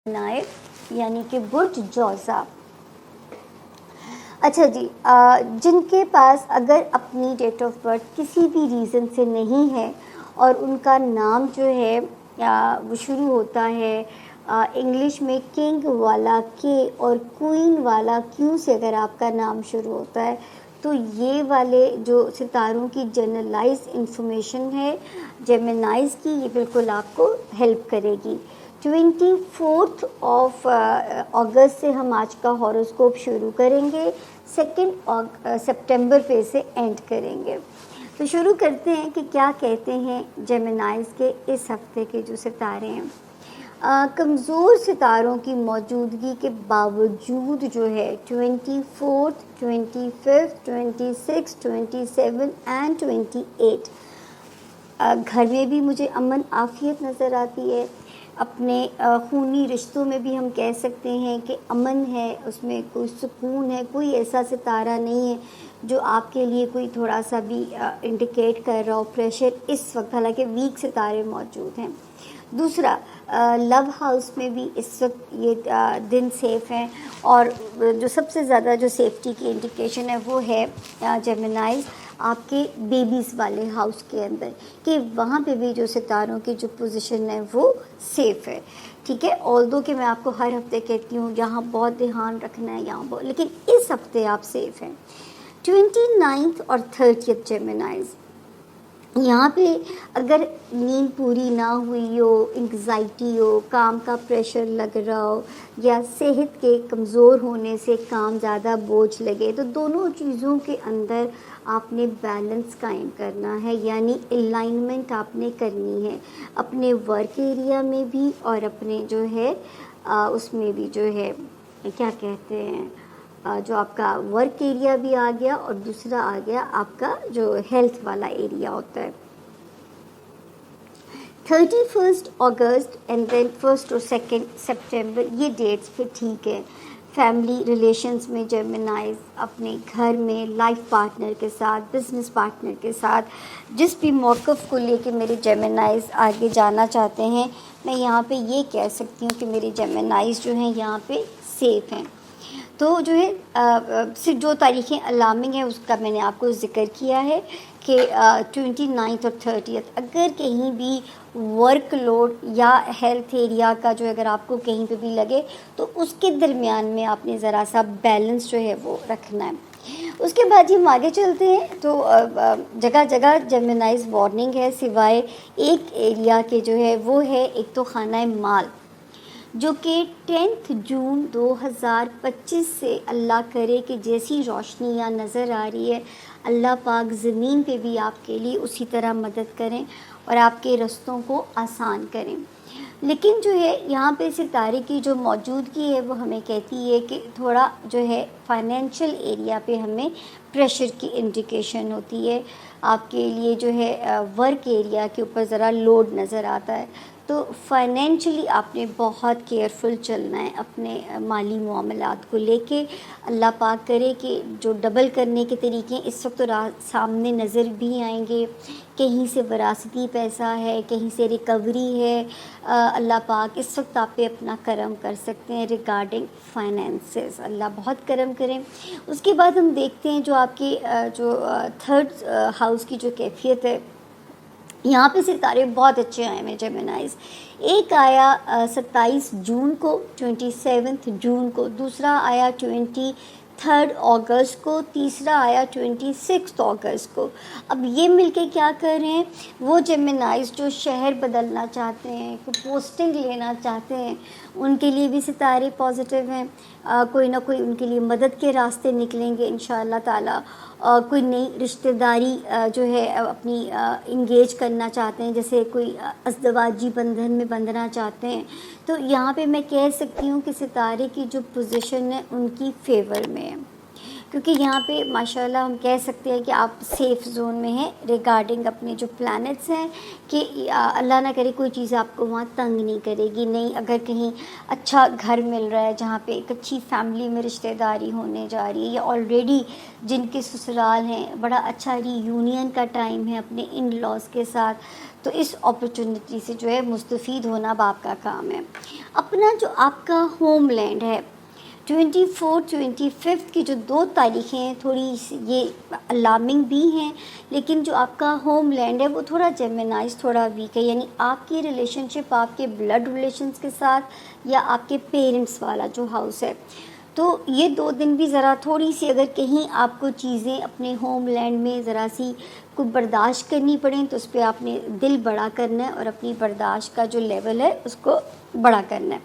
Knife یعنی کہ برج جوزا۔ اچھا جی، جن کے پاس اگر اپنی ڈیٹ آف برتھ کسی بھی ریزن سے نہیں ہے اور ان کا نام جو ہے وہ شروع ہوتا ہے انگلش میں کنگ والا کے اور کوئین والا کیوں سے اگر آپ کا نام شروع ہوتا ہے تو یہ والے جو ستاروں کی جنرلائز انفارمیشن ہے جیمنائز کی، یہ بالکل آپ کو ہیلپ کرے گی۔ 24 اگست سے ہم آج کا ہاروسکوپ شروع کریں گے، 2 سپٹمبر پہ سے اینڈ کریں گے۔ تو شروع کرتے ہیں کہ کیا کہتے ہیں جیمنائز کے اس ہفتے کے جو ستارے ہیں۔ کمزور ستاروں کی موجودگی کے باوجود جو ہے 24، 25، 26، 27 اینڈ 28 گھر میں بھی مجھے امن عافیت نظر آتی ہے، اپنے خونی رشتوں میں بھی ہم کہہ سکتے ہیں کہ امن ہے، اس میں کوئی سکون ہے، کوئی ایسا ستارہ نہیں ہے جو آپ کے لیے کوئی تھوڑا سا بھی انڈیکیٹ کر رہا ہو پریشر اس وقت، حالانکہ ویک ستارے موجود ہیں۔ دوسرا، لو ہاؤس میں بھی اس وقت یہ دن سیف ہیں، اور جو سب سے زیادہ جو سیفٹی کی انڈیکیشن ہے وہ ہے جیمنائز آپ کے بیبیز والے ہاؤس کے اندر، کہ وہاں پہ بھی جو ستاروں کی جو پوزیشن ہے وہ سیف ہے، ٹھیک ہے۔ آلدو کہ میں آپ کو ہر ہفتے کہتی ہوں یہاں بہت دھیان رکھنا ہے، یہاں بہت، لیکن اس ہفتے آپ سیف ہیں۔ 29 اور 30 جیمنائز، یہاں پہ اگر نیند پوری نہ ہوئی ہو، انگزائٹی ہو، کام کا پریشر لگ رہا ہو، یا صحت کے کمزور ہونے سے کام زیادہ بوجھ لگے، تو دونوں چیزوں کے اندر آپ نے بیلنس قائم کرنا ہے، یعنی الائنمنٹ آپ نے کرنی ہے اپنے ورک ایریا میں بھی اور اپنے جو ہے اس میں بھی جو ہے کیا کہتے ہیں جو آپ کا ورک ایریا بھی آ گیا اور دوسرا آ گیا آپ کا جو ہیلتھ والا ایریا ہوتا ہے۔ 31 اگست اینڈ دین 1 اور 2 سپٹمبر یہ ڈیٹس پہ ٹھیک ہے۔ فیملی ریلیشنز میں جیمنائز اپنے گھر میں لائف پارٹنر کے ساتھ، بزنس پارٹنر کے ساتھ جس بھی موقف کو لے کے میرے جیمنائز آگے جانا چاہتے ہیں، میں یہاں پہ یہ کہہ سکتی ہوں کہ میرے جیمنائز جو ہیں یہاں پہ سیف ہیں۔ تو جو ہے صرف جو تاریخیں الارمنگ ہیں اس کا میں نے آپ کو ذکر کیا ہے کہ 29 اور 30 اگر کہیں بھی ورک لوڈ یا ہیلتھ ایریا کا جو اگر آپ کو کہیں پہ بھی لگے تو اس کے درمیان میں آپ نے ذرا سا بیلنس جو ہے وہ رکھنا ہے۔ اس کے بعد ہم آگے چلتے ہیں تو جگہ جگہ جیمنائز وارننگ ہے، سوائے ایک ایریا کے جو ہے وہ ہے ایک تو خانہ مال، جو کہ 10 جون 2025 سے اللہ کرے کہ جیسی روشنی یہاں نظر آ رہی ہے اللہ پاک زمین پہ بھی آپ کے لیے اسی طرح مدد کریں اور آپ کے رستوں کو آسان کریں۔ لیکن جو ہے یہاں پہ ستارے کی جو موجودگی ہے وہ ہمیں کہتی ہے کہ تھوڑا جو ہے فائنینشیل ایریا پہ ہمیں پریشر کی انڈیکیشن ہوتی ہے، آپ کے لیے جو ہے ورک ایریا کے اوپر ذرا لوڈ نظر آتا ہے، تو فائنینشلی آپ نے بہت کیئرفل چلنا ہے اپنے مالی معاملات کو لے کے۔ اللہ پاک کرے کہ جو ڈبل کرنے کے طریقے اس وقت تو سامنے نظر بھی آئیں گے، کہیں سے وراثتی پیسہ ہے، کہیں سے ریکوری ہے، اللہ پاک اس وقت آپ پہ اپنا کرم کر سکتے ہیں ریگارڈنگ فائنینسز، اللہ بہت کرم کریں۔ اس کے بعد ہم دیکھتے ہیں جو آپ کی جو 3rd ہاؤس کی جو کیفیت ہے، یہاں پہ ستارے بہت اچھے آئے ہیں جیمنائز۔ ایک آیا 27 جون کو، 27 جون کو، دوسرا آیا 23 اگست کو، تیسرا آیا 26 اگست کو۔ اب یہ مل کے کیا کر رہے ہیں، وہ جیمنائز جو شہر بدلنا چاہتے ہیں، کوئی پوسٹنگ لینا چاہتے ہیں، ان کے لیے بھی ستارے پازیٹیو ہیں، کوئی نہ کوئی ان کے لیے مدد کے راستے نکلیں گے انشاءاللہ تعالی۔ کوئی نئی رشتہ داری جو ہے اپنی انگیج کرنا چاہتے ہیں، جیسے کوئی ازدواجی بندھن میں بندھنا چاہتے ہیں، تو یہاں پہ میں کہہ سکتی ہوں کہ ستارے کی جو پوزیشن ہے ان کی فیور میں ہے، کیونکہ یہاں پہ ماشاءاللہ ہم کہہ سکتے ہیں کہ آپ سیف زون میں ہیں ریگارڈنگ اپنے جو پلانٹس ہیں، کہ اللہ نہ کرے کوئی چیز آپ کو وہاں تنگ نہیں کرے گی. نہیں، اگر کہیں اچھا گھر مل رہا ہے جہاں پہ ایک اچھی فیملی میں رشتہ داری ہونے جا رہی ہے، یا آلریڈی جن کے سسرال ہیں، بڑا اچھا ری یونین کا ٹائم ہے اپنے ان لاز کے ساتھ، تو اس اپرچونٹی سے جو ہے مستفید ہونا اب آپ کا کام ہے. اپنا جو آپ کا ہوم لینڈ ہے، 24 25 کی جو 2 تاریخیں ہیں، تھوڑی سی یہ الارمنگ بھی ہیں، لیکن جو آپ کا ہوم لینڈ ہے وہ تھوڑا جیمنائز، تھوڑا ویک ہے. یعنی آپ کی ریلیشن شپ آپ کے بلڈ ریلیشنز کے ساتھ یا آپ کے پیرنٹس والا جو ہاؤس ہے، تو یہ 2 دن بھی ذرا تھوڑی سی، اگر کہیں آپ کو چیزیں اپنے ہوم لینڈ میں ذرا سی کو برداشت کرنی پڑیں تو اس پہ آپ نے دل بڑا کرنا ہے اور اپنی برداشت کا جو لیول ہے اس کو بڑا کرنا ہے.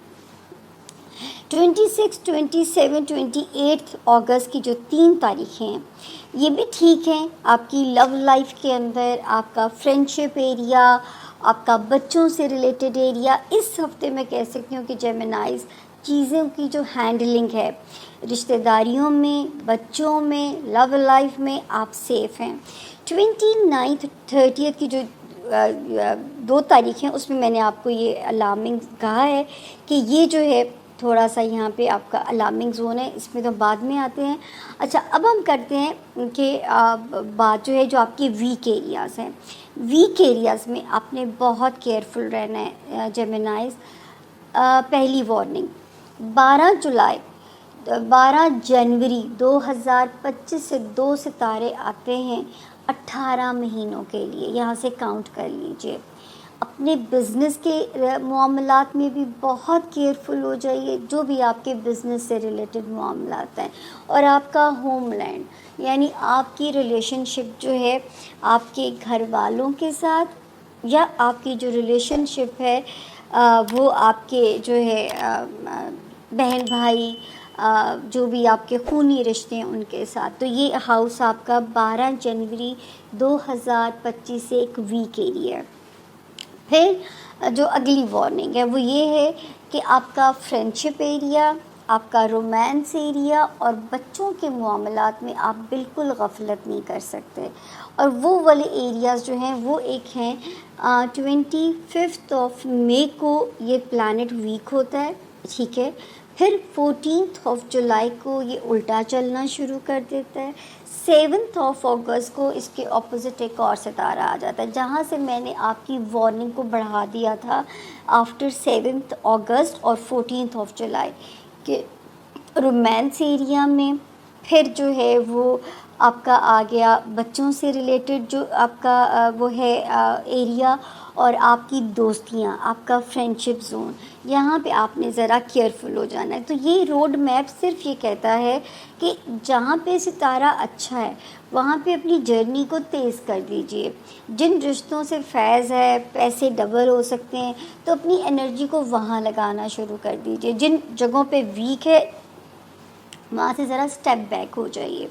26 27 28 اگست کی جو 3 تاریخیں ہیں یہ بھی ٹھیک ہیں آپ کی لو لائف کے اندر. آپ کا فرینڈشپ ایریا، آپ کا بچوں سے ریلیٹڈ ایریا، اس ہفتے میں کہہ سکتی ہوں کہ جیمنائز چیزوں کی جو ہینڈلنگ ہے رشتہ داریوں میں، بچوں میں، لو لائف میں آپ سیف ہیں. 29 30 کی جو 2 تاریخیں اس میں نے آپ کو یہ الارمنگ کہا ہے کہ یہ جو ہے تھوڑا سا یہاں پہ آپ کا الارمنگ زون ہے، اس میں تو بعد میں آتے ہیں. اچھا، اب ہم کرتے ہیں کہ بات جو ہے جو آپ کے ویک ایریاز ہیں، ویک ایریاز میں آپ نے بہت کیئرفل رہنا ہے جیمنائز. پہلی وارننگ، 12 جنوری 2025 سے 2 ستارے آتے ہیں 18 مہینوں کے لیے. یہاں سے کاؤنٹ کر لیجئے. اپنے بزنس کے معاملات میں بھی بہت کیئرفل ہو جائیے، جو بھی آپ کے بزنس سے ریلیٹڈ معاملات ہیں. اور آپ کا ہوم لینڈ، یعنی آپ کی ریلیشن شپ جو ہے آپ کے گھر والوں کے ساتھ، یا آپ کی جو ریلیشن شپ ہے وہ آپ کے جو ہے بہن بھائی، جو بھی آپ کے خونی رشتے ہیں ان کے ساتھ. تو یہ ہاؤس آپ کا 12 جنوری 2025 سے ایک ویک ایریا ہے. پھر جو اگلی وارننگ ہے وہ یہ ہے کہ آپ کا فرینڈشپ ایریا، آپ کا رومانس ایریا اور بچوں کے معاملات میں آپ بالکل غفلت نہیں کر سکتے. اور وہ والے ایریاز جو ہیں وہ ایک ہیں 25 مئی کو یہ پلانٹ ویک ہوتا ہے، ٹھیک ہے. پھر 14 جولائی کو یہ الٹا چلنا شروع کر دیتا ہے. 7 اگست کو اس کے اپوزٹ ایک اور ستارہ آ جاتا ہے، جہاں سے میں نے آپ کی وارننگ کو بڑھا دیا تھا آفٹر 7 اگست اور 14 جولائی کے رومانس ایریا میں. پھر جو ہے وہ آپ کا آ گیا بچوں سے ریلیٹڈ جو آپ کا وہ ہے ایریا، اور آپ کی دوستیاں، آپ کا فرینڈشپ زون. یہاں پہ آپ نے ذرا کیئرفل ہو جانا ہے. تو یہ روڈ میپ صرف یہ کہتا ہے کہ جہاں پہ ستارہ اچھا ہے وہاں پہ اپنی جرنی کو تیز کر دیجئے. جن رشتوں سے فیض ہے، پیسے ڈبل ہو سکتے ہیں، تو اپنی انرجی کو وہاں لگانا شروع کر دیجئے. جن جگہوں پہ ویک ہے وہاں سے ذرا سٹیپ بیک ہو جائیے.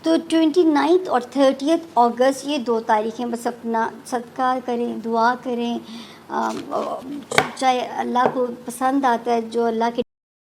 تو 29 اور 30 اگست یہ 2 تاریخیں بس اپنا صدقہ کریں، دعا کریں. چاہے اللہ کو پسند آتا ہے جو اللہ کے